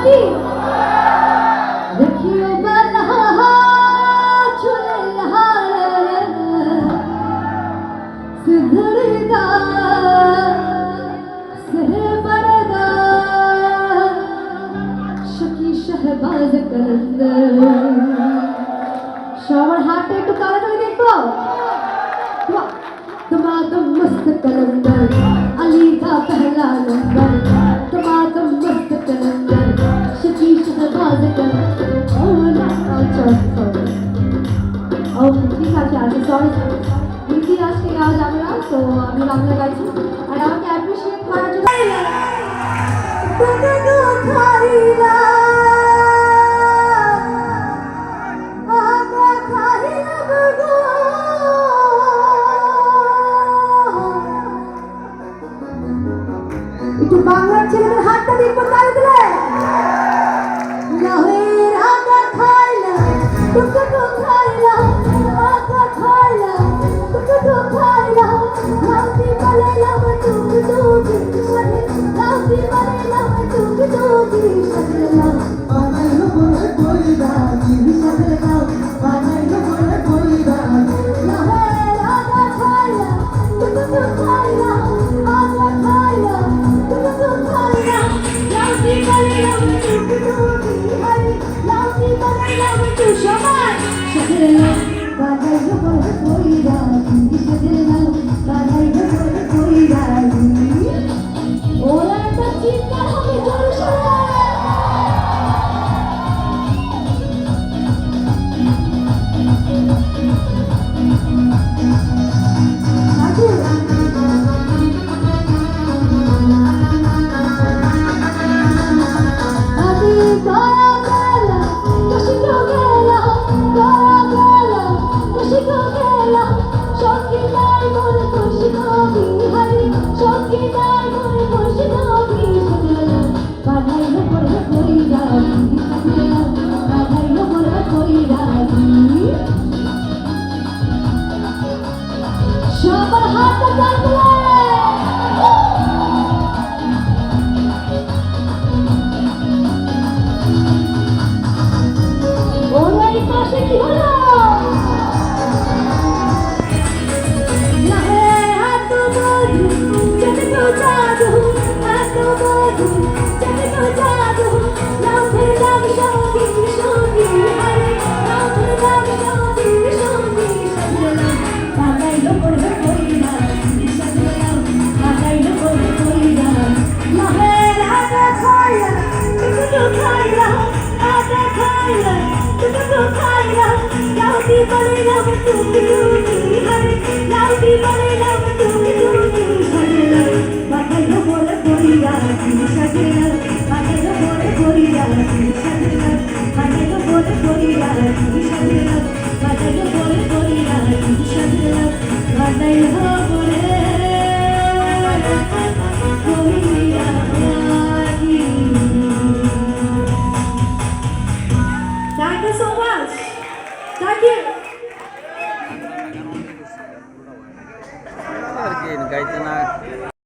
কি देखियो बलहा चुलहा सिधरदा सहबरदा शकी शहबाज कलंदर সবার হাতটা একটু তাড়াতাড়ি দেখো तमादम मस्त कलंदर अली का पहला नंबर तमादम मस्त कलंदर शकी शहबाज कलंदर ओ ना ও ঠিক আছে আচ্ছা সরি হিন্দি আজকে গাওয়া যাবে না তো আমি বাংলা গাইছি আর আমাকে অ্যাপ্রিশিয়েট করার জন্য একটু বাংলার ছেলেদের হাতটা দেখবো তালে দিলে লাহের আগা খাইলা টুকু টুকু খাইলা আগা খাইলা টুকু টুকু খাইলা লাউতি বালাইলা টুকু টুকু সাথে লাউতি বালাইলা টুকু টুকু সাথে লাউ বানাইলো বলে কইরা কি সাথে লাউ বানাইলো বলে কইরা লাহের আগা খাইলা টুকু টুকু খাইলা আগা খাইলা সবার হাতটা থাকলে ওর এই পাশে কি হলো Thank you so much. Thank you. গাইতে না